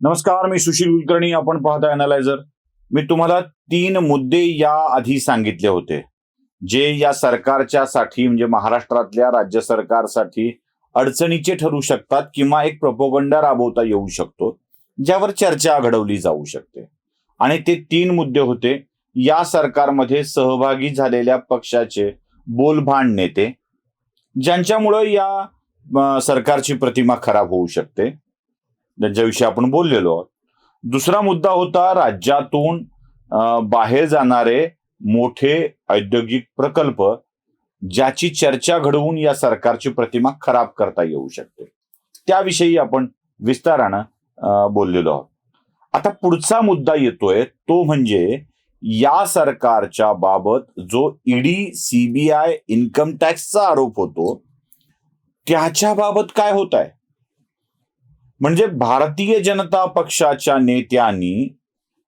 नमस्कार, मी सुशील कुलकर्णी. आपण पाहता अॅनालायझर. मी तुम्हाला 3 मुद्दे या आधी सांगितले होते, जे या सरकारच्या साठी म्हणजे महाराष्ट्रातल्या राज्य सरकारसाठी अडचणीचे ठरू शकतात किंवा एक प्रोपोगंडा राबवता येऊ शकतो, ज्यावर चर्चा घडवली जाऊ शकते. आणि ते 3 मुद्दे होते: या सरकारमध्ये सहभागी झालेल्या पक्षाचे बोलभांड नेते, ज्यांच्यामुळे या सरकारची प्रतिमा खराब होऊ शकते, ज्यांच्याविषयी आपण बोललेलो आहोत. दुसरा मुद्दा होता राज्यातून बाहेर जाणारे मोठे औद्योगिक प्रकल्प, ज्याची चर्चा घडवून या सरकारची प्रतिमा खराब करता येऊ शकते. त्याविषयी आपण विस्तारानं बोललेलो आहोत. आता पुढचा मुद्दा येतोय तो म्हणजे या सरकारच्या बाबत जो ईडी, सीबीआय, इन्कम टॅक्सचा आरोप होतो, त्याच्या बाबत काय होत आहे. म्हणजे भारतीय जनता पक्षाच्या नेत्यांनी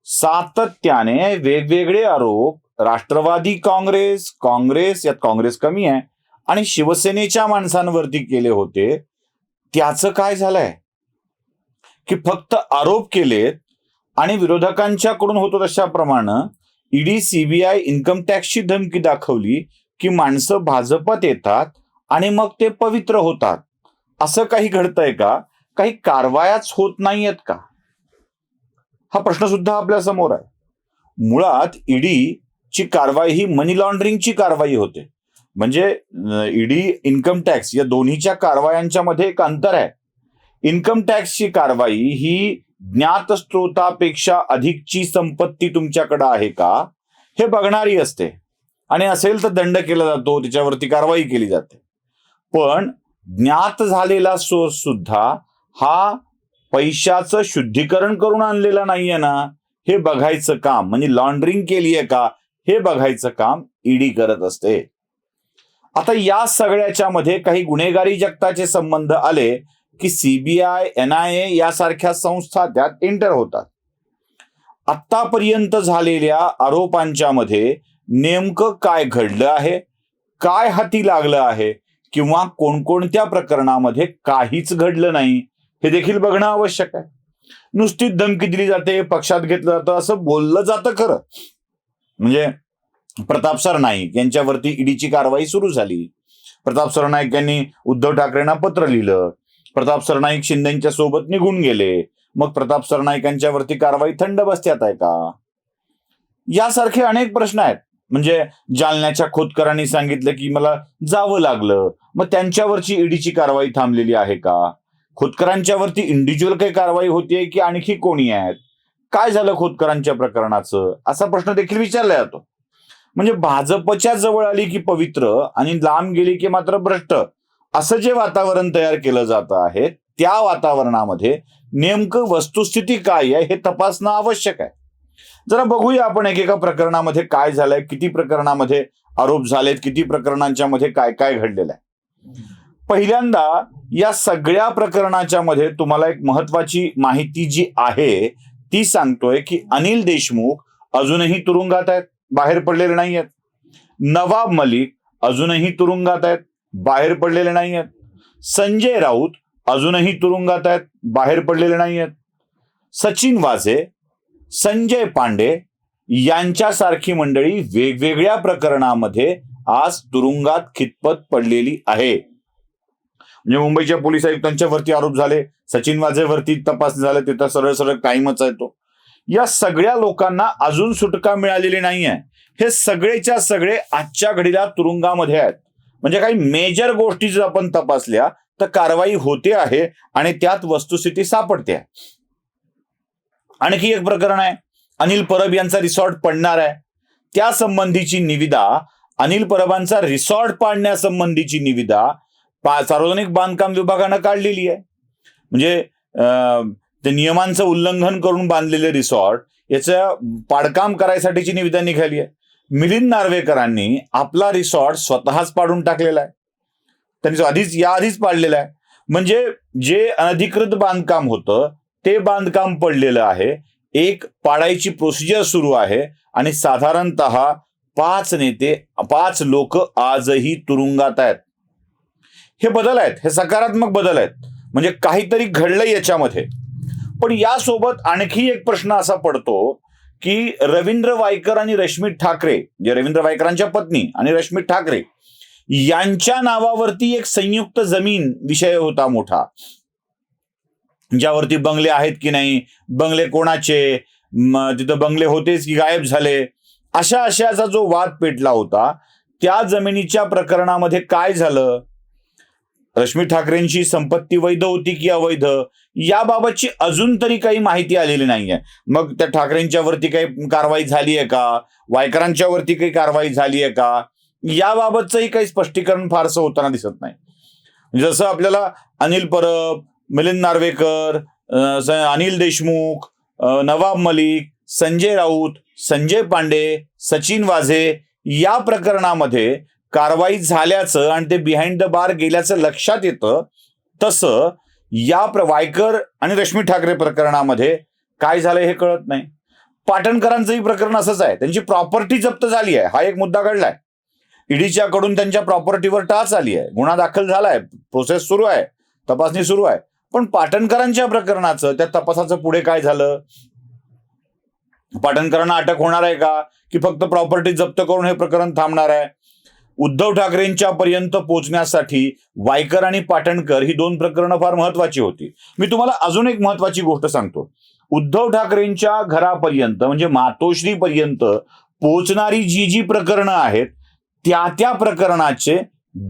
सातत्याने वेगवेगळे आरोप राष्ट्रवादी काँग्रेस यात काँग्रेस कमी आहे आणि शिवसेनेच्या माणसांवरती केले होते. त्याचं काय झालंय की फक्त आरोप केलेत आणि विरोधकांच्याकडून होतो तशाप्रमाणे ईडी, सीबीआय, इन्कम टॅक्सची धमकी दाखवली की माणसं भाजपात येतात आणि मग ते पवित्र होतात. असं काही घडतंय का? काही कारवायाच होत नाहीयेत का? हा प्रश्न सुद्धा आपल्या समोर आहे. मुळात ईडीची कारवाई ही मनी लॉन्ड्रिंगची कारवाई होते. म्हणजे ईडी, इन्कम टॅक्स या दोन्हीच्या कारवायांच्या मध्ये एक अंतर आहे. इन्कम टॅक्सची कारवाई ही ज्ञात स्रोतापेक्षा अधिकची संपत्ती तुमच्याकडे आहे का हे बघणारी असते, आणि असेल तर दंड केला जातो, त्याच्यावरती कारवाई केली जाते. पण ज्ञात झालेला सोर्स सुद्धा हा पैशाचं शुद्धीकरण करून आणलेला नाहीये ना, हे बघायचं काम, म्हणजे लॉन्ड्रिंग केली आहे का हे बघायचं काम ईडी करत असते. आता या सगळ्याच्या मध्ये काही गुन्हेगारी जगताचे संबंध आले की सीबीआय, एनआयए यासारख्या संस्था त्यात एंटर होतात. आतापर्यंत झालेल्या आरोपांच्या मध्ये नेमकं काय घडलं आहे, काय हाती लागलं आहे, किंवा कोणकोणत्या प्रकरणामध्ये काहीच घडलं नाही हे देखील बघणं आवश्यक आहे. नुसतीच धमकी दिली जाते, पक्षात घेतलं जातं असं बोललं जातं खरं. म्हणजे प्रताप सरनाईक यांच्यावरती ईडीची कारवाई सुरू झाली. प्रताप सरनाईक यांनी उद्धव ठाकरेंना पत्र लिहिलं. प्रताप सरनाईक शिंदेच्या सोबत निघून गेले. मग प्रताप सरनाईकांच्यावरती कारवाई थंड बसत्यात आहे का? यासारखे अनेक प्रश्न आहेत. म्हणजे जालन्याच्या खोतकरांनी सांगितलं की मला जावं लागलं, मग त्यांच्यावरची ईडीची कारवाई थांबलेली आहे का? खोतकरांच्यावरती इंडिव्हिज्युअल काही कारवाई होतीये की आणखी कोणी आहेत? काय झालं खोतकरांच्या प्रकरणाचं, असा प्रश्न देखील विचारला जातो. म्हणजे भाजपच्या जवळ आली की पवित्र आणि लांब गेली की मात्र भ्रष्ट, असं जे वातावरण तयार केलं जात आहे, त्या वातावरणामध्ये नेमकं वस्तुस्थिती काय आहे हे तपासणं आवश्यक आहे. जरा बघूया आपण एकेका प्रकरणामध्ये काय झालंय, किती प्रकरणामध्ये आरोप झालेत, किती प्रकरणांच्या मध्ये काय काय घडलेलं आहे. पहिल्यांदा या सगळ्या प्रकरणाच्या मध्ये तुम्हाला एक महत्वाची माहिती जी आहे ती सांगतोय की अनिल देशमुख अजूनही तुरुंगात आहेत, बाहेर पडलेले नाही आहेत. नवाब मलिक अजूनही तुरुंगात आहेत, बाहेर पडलेले नाही आहेत. संजय राऊत अजूनही तुरुंगात आहेत, बाहेर पडलेले नाही आहेत. सचिन वाझे, संजय पांडे यांच्यासारखी मंडळी वेगवेगळ्या प्रकरणामध्ये आज तुरुंगात खितपत पडलेली आहे. म्हणजे मुंबईच्या पोलीस आयुक्तांच्या वरती आरोप झाले, सचिन वाझेवरती तपास झाले, ते तर सरळ सरळ कायमच आहे तो. या सगळ्या लोकांना अजून सुटका मिळालेली नाहीये. हे सगळेच्या सगळे आजच्या घडीला तुरुंगामध्ये आहेत. म्हणजे काही मेजर गोष्टी जर आपण तपासल्या तर कारवाई होते आहे आणि त्यात वस्तुस्थिती सापडते. आणखी एक प्रकरण आहे, अनिल परब यांचा रिसॉर्ट पडणार आहे, त्या संबंधीची निविदा, अनिल परबांचा रिसॉर्ट पाडण्यासंबंधीची निविदा सार्वजनिक बांधकाम विभागानं काढलेली आहे. म्हणजे ते नियमांचं उल्लंघन करून बांधलेले रिसॉर्ट याचं पाडकाम करायसाठीची निविदा निघाली आहे. मिलिंद नार्वेकरांनी आपला रिसॉर्ट स्वतःच पाडून टाकलेला आहे, त्यांनी आधीच पाडलेला आहे. म्हणजे जे अनधिकृत बांधकाम होतं ते बांधकाम पडलेलं आहे. एक पाडायची प्रोसिजर सुरू आहे आणि साधारणतः 5 लोक आजही तुरुंगात आहेत. हे बदल आहेत, हे सकारात्मक बदल आहेत. म्हणजे काहीतरी घडलंय याच्यामध्ये. पण यासोबत आणखी एक प्रश्न असा पडतो की रवींद्र वायकर आणि रश्मी ठाकरे, जे रवींद्र वायकरांच्या पत्नी आणि रश्मी ठाकरे यांच्या नावावरती एक संयुक्त जमीन विषय होता मोठा, ज्यावरती बंगले आहेत की नाही, बंगले कोणाचे, तिथं बंगले होतेच की गायब झाले, अशाचा जो वाद पेटला होता. त्या जमिनीच्या प्रकरणामध्ये काय झालं, रश्मी ठाकरेंची संपत्ती वैध होती की अवैध, याबाबतची अजून तरी काही माहिती आलेली नाहीये. मग त्या ठाकरेंच्या वरती काही कारवाई झाली आहे का, वायकरांच्या वरती काही कारवाई झाली आहे का, याबाबतचंही काही स्पष्टीकरण फारसं होताना दिसत नाही. जसं आपल्याला अनिल परब, मिलिंद नार्वेकर, अनिल देशमुख, नवाब मलिक, संजय राऊत, संजय पांडे, सचिन वाझे या प्रकरणामध्ये कारवाई झाल्याचं आणि ते बिहाइंड द बार गेल्याचं लक्षात येतं, तसं या वायकर आणि रश्मी ठाकरे प्रकरणामध्ये काय झालंय हे कळत नाही. पाटणकरांचंही प्रकरण असंच आहे. त्यांची प्रॉपर्टी जप्त झाली आहे, हा एक मुद्दा घडलाय. ईडीच्या कडून त्यांच्या प्रॉपर्टीवर टाच आली आहे, गुन्हा दाखल झालाय, प्रोसेस सुरू आहे, तपासणी सुरू आहे. पण पाटणकरांच्या प्रकरणाचं, त्या तपासाचं पुढे काय झालं, पाटणकरांना अटक होणार आहे का, की फक्त प्रॉपर्टी जप्त करून हे प्रकरण थांबणार आहे? उद्धव ठाकरेंच्या पर्यंत पोहोचण्यासाठी वायकर आणि पाटणकर ही दोन प्रकरणं फार महत्वाची होती. मी तुम्हाला अजून एक महत्वाची गोष्ट सांगतो. उद्धव ठाकरेंच्या घरापर्यंत म्हणजे मातोश्रीपर्यंत पोहोचणारी जी प्रकरणं आहेत, त्या प्रकरणाचे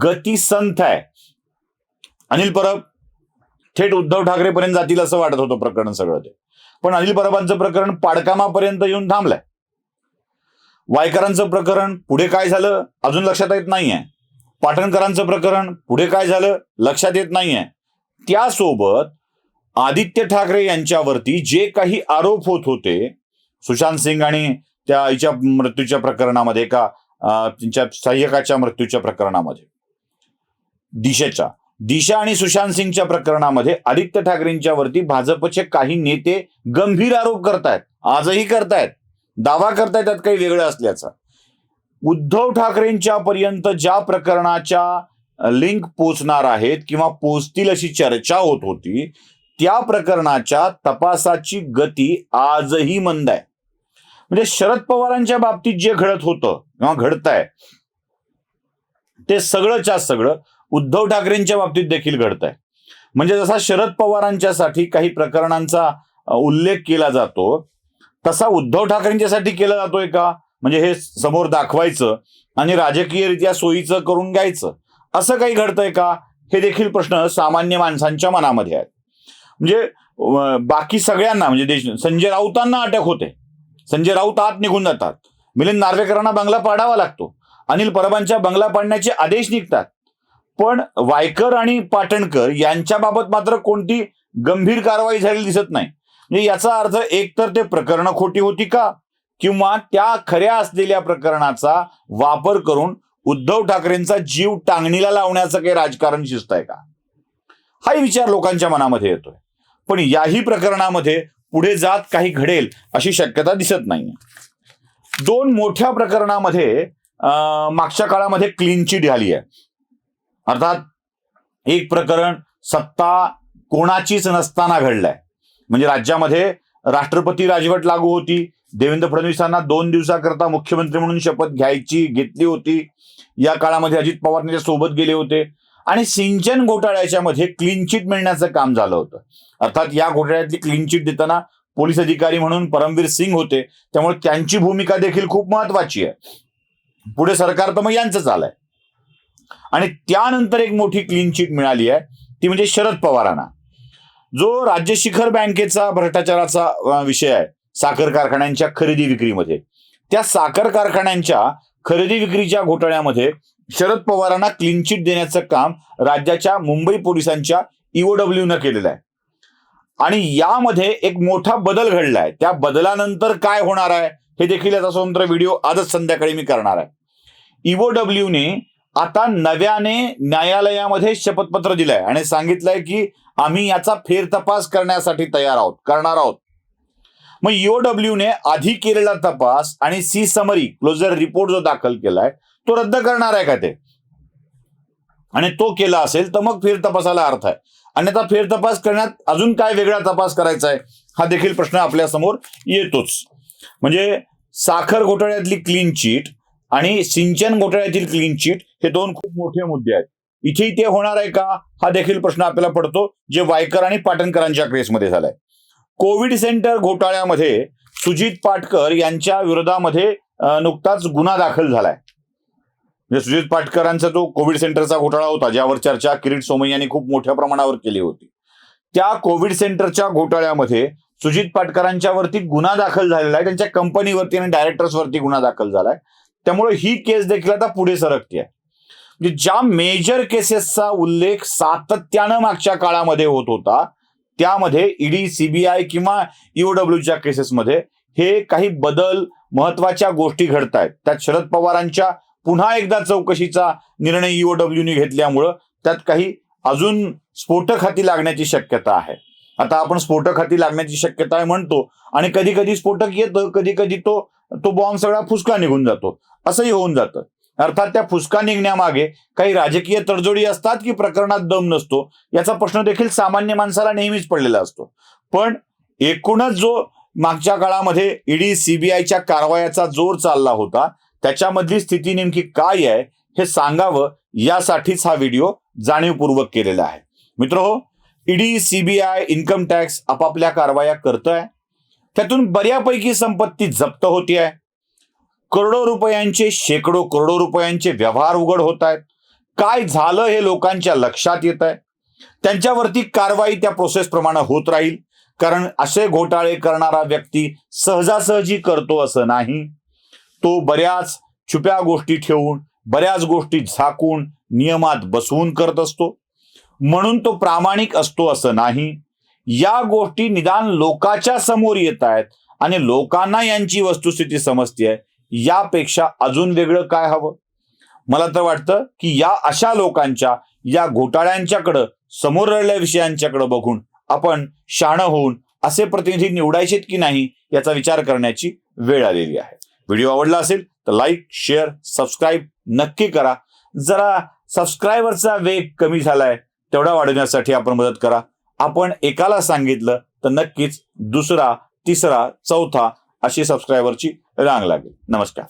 गती संथ आहे. अनिल परब थेट उद्धव ठाकरेपर्यंत जातील असं वाटत होतं प्रकरण सगळं ते, पण अनिल परबांचं प्रकरण पाडकामापर्यंत येऊन थांबलंय. वायकरांचं प्रकरण पुढे काय झालं अजून लक्षात येत नाहीये. पाटणकरांचं प्रकरण पुढे काय झालं लक्षात येत नाहीये. त्यासोबत आदित्य ठाकरे यांच्यावरती जे काही आरोप होत होते, सुशांत सिंग आणि त्या आईच्या मृत्यूच्या प्रकरणामध्ये, का त्यांच्या सहाय्यकाच्या मृत्यूच्या प्रकरणामध्ये, दिशा आणि सुशांत सिंगच्या प्रकरणामध्ये आदित्य ठाकरेंच्या वरती भाजपचे काही नेते गंभीर आरोप करतायत, आजही करतायत, दावा करतायत त्यात काही वेगळं असल्याचा. उद्धव ठाकरेंच्या पर्यंत ज्या प्रकरणाच्या लिंक पोचणार आहेत किंवा पोचतील अशी चर्चा होत होती, त्या प्रकरणाच्या तपासाची गती आजही मंद आहे. म्हणजे शरद पवारांच्या बाबतीत जे घडत होतं किंवा घडतंय ते सगळंच्या सगळं उद्धव ठाकरेंच्या बाबतीत देखील घडतंय. म्हणजे जसा शरद पवारांच्यासाठी काही प्रकरणांचा उल्लेख केला जातो, तसा उद्धव ठाकरेंच्यासाठी केला जातोय का, म्हणजे हे समोर दाखवायचं आणि राजकीयरित्या सोयीचं करून घ्यायचं, असं काही घडतंय का, हे देखील प्रश्न सामान्य माणसांच्या मनामध्ये आहेत. म्हणजे बाकी सगळ्यांना, म्हणजे संजय राऊतांना अटक होते, संजय राऊत आत निघून जातात, मिलिंद नार्वेकरांना बंगला पाडावा लागतो, अनिल परबांच्या बंगला पाडण्याचे आदेश निघतात, पण वायकर आणि पाटणकर यांच्या बाबत मात्र कोणती गंभीर कारवाई झालेली दिसत नाही. म्हणजे याचा अर्थ एकतर ते प्रकरणं खोटी होती का, किंवा त्या खऱ्या असलेल्या प्रकरणाचा वापर करून उद्धव ठाकरेंचा जीव टांगणीला लावण्याचं काही राजकारण शिस्त आहे का, हाही विचार लोकांच्या मनामध्ये येतोय. पण याही प्रकरणामध्ये पुढे जात काही घडेल अशी शक्यता दिसत नाही. दोन मोठ्या प्रकरणामध्ये मागच्या काळामध्ये क्लीन चिट झाली आहे. अर्थात एक प्रकरण सत्ता कोणाचीच नसताना घडलंय, म्हणजे राज्यामध्ये राष्ट्रपती राजवट लागू होती, देवेंद्र फडणवीसांना 2 दिवसाकरता मुख्यमंत्री म्हणून शपथ घेतली होती. या काळामध्ये अजित पवार त्यांच्या सोबत गेले होते आणि सिंचन घोटाळ्याच्या मध्ये क्लीन चिट मिळण्याचं काम झालं होतं. अर्थात या घोटाळ्यातली क्लीन चिट देताना पोलीस अधिकारी म्हणून परमवीर सिंग होते, त्यामुळे त्यांची भूमिका देखील खूप महत्वाची आहे. पुढे सरकार तर मग यांचंच आलंय. आणि त्यानंतर एक मोठी क्लीन चिट मिळाली आहे, ती म्हणजे शरद पवारांना. जो राज्य शिखर बँकेचा भ्रष्टाचाराचा विषय आहे, साखर कारखान्यांच्या खरेदी विक्रीमध्ये, त्या साखर कारखान्यांच्या खरेदी विक्रीच्या घोटाळ्यामध्ये शरद पवारांना क्लीन चिट देण्याचं काम राज्याच्या मुंबई पोलिसांच्या ईओडब्ल्यूनं केलेलं आहे. आणि यामध्ये एक मोठा बदल घडलाय. त्या बदलानंतर काय होणार आहे हे देखील याचा स्वतंत्र व्हिडिओ आजच संध्याकाळी मी करणार आहे. ईओडब्ल्यूने आता नव्याने न्यायालयामध्ये शपथपत्र दिलंय आणि सांगितलंय की आम्ही याचा फेरतपास करण्यासाठी करणार आहोत. मग ईओडब्ल्यूने आधी केलेला तपास आणि सी समरी क्लोजर रिपोर्ट जो दाखल केलाय तो रद्द करणार आहे का ते, आणि तो केला असेल तर मग फेरतपासाला अर्थ आहे. अन्यथा फेरतपास करण्यात अजून काय वेगळा तपास करायचा आहे हा देखील प्रश्न आपल्या समोर येतोच. म्हणजे साखर घोटाळ्यातली क्लीन चिट आणि सिंचन घोटाळ्यातील क्लीन चिट हे दोन खूप मोठे मुद्दे आहेत. इथे ते होणार आहे का हा देखील प्रश्न आपल्याला पडतो, जे वायकर आणि पाटणकरांच्या केसमध्ये झालाय. कोविड सेंटर घोटाळ्यामध्ये सुजित पाटकर यांच्या विरोधामध्ये नुकताच गुन्हा दाखल झालाय. म्हणजे सुजित पाटकरांचा जो कोविड सेंटरचा घोटाळा होता, ज्यावर चर्चा किरीट सोमय्या यांनी खूप मोठ्या प्रमाणावर केली होती, त्या कोविड सेंटरच्या घोटाळ्यामध्ये सुजित पाटकरांच्या वरती गुन्हा दाखल झालेला आहे. त्यांच्या कंपनीवरती आणि डायरेक्टर्सवरती गुन्हा दाखल झालाय. त्यामुळे ही केस देखील आता पुढे सरकते आहे. म्हणजे ज्या मेजर केसेसचा उल्लेख सातत्यानं मागच्या काळामध्ये होत होता, त्यामध्ये ईडी, सीबीआय किंवा ईओडब्ल्यूच्या केसेसमध्ये हे काही बदल, महत्वाच्या गोष्टी घडत आहेत. त्यात शरद पवारांच्या पुन्हा एकदा चौकशीचा निर्णय ईओडब्ल्यूने घेतल्यामुळं त्यात काही अजून स्फोटक हाती लागण्याची शक्यता आहे. आता आपण स्फोटक हाती लागण्याची शक्यता आहे म्हणतो आणि कधी कधी स्फोटक येतं, कधी कधी तो बॉम्ब सगळा फुसका निघून जातो, असंही होऊन जातं. अर्थात त्या फुसका निघण्यामागे काही राजकीय तडजोडी असतात की प्रकरणात दम नसतो, याचा प्रश्न देखील सामान्य माणसाला नेहमीच पडलेला असतो. पण एकूणच जो मागच्या काळामध्ये ईडी, सीबीआयच्या कारवायाचा जोर चालला होता, त्याच्यामधली स्थिती नेमकी काय आहे हे सांगावं, यासाठीच हा व्हिडिओ जाणीवपूर्वक केलेला आहे. मित्रहो, ईडी, सीबीआय, इन्कम टॅक्स आपापल्या कारवाया करतोय. त्यातून बऱ्यापैकी संपत्ती जप्त होती आहे. करोडो रुपयांचे, शेकडो करोडो रुपयांचे व्यवहार उघड होत आहेत. काय झालं हे लोकांच्या लक्षात येत आहे. त्यांच्यावरती कारवाई त्या प्रोसेस प्रमाणे होत राहील, कारण असे घोटाळे करणारा व्यक्ती सहजासहजी करतो असं नाही. तो बऱ्याच छुप्या गोष्टी ठेवून, बऱ्याच गोष्टी झाकून, नियमात बसवून करत असतो. म्हणून तो प्रामाणिक असतो असं नाही. या गोष्टी निदान लोकांच्या समोर येत आहेत आणि लोकांना यांची वस्तुस्थिती समजते, यापेक्षा अजून वेगळं काय हवं. मला तर वाटतं की या अशा लोकांच्या, या घोटाळ्यांच्याकडं, समोर राहिलेल्या विषयांच्याकडे बघून आपण शहाणं होऊन असे प्रतिनिधी निवडायचेत की नाही याचा विचार करण्याची वेळ आलेली आहे. व्हिडिओ आवडला असेल तर लाईक, शेअर, सबस्क्राईब नक्की करा. जरा सबस्क्रायबरचा वेग कमी झालाय, तेवढा वाढवण्यासाठी आपण मदत करा. आपण एकाला सांगितलं तर नक्कीच दुसरा, तिसरा, चौथा अशी सबस्क्रायबरची रांग लागेल. नमस्कार.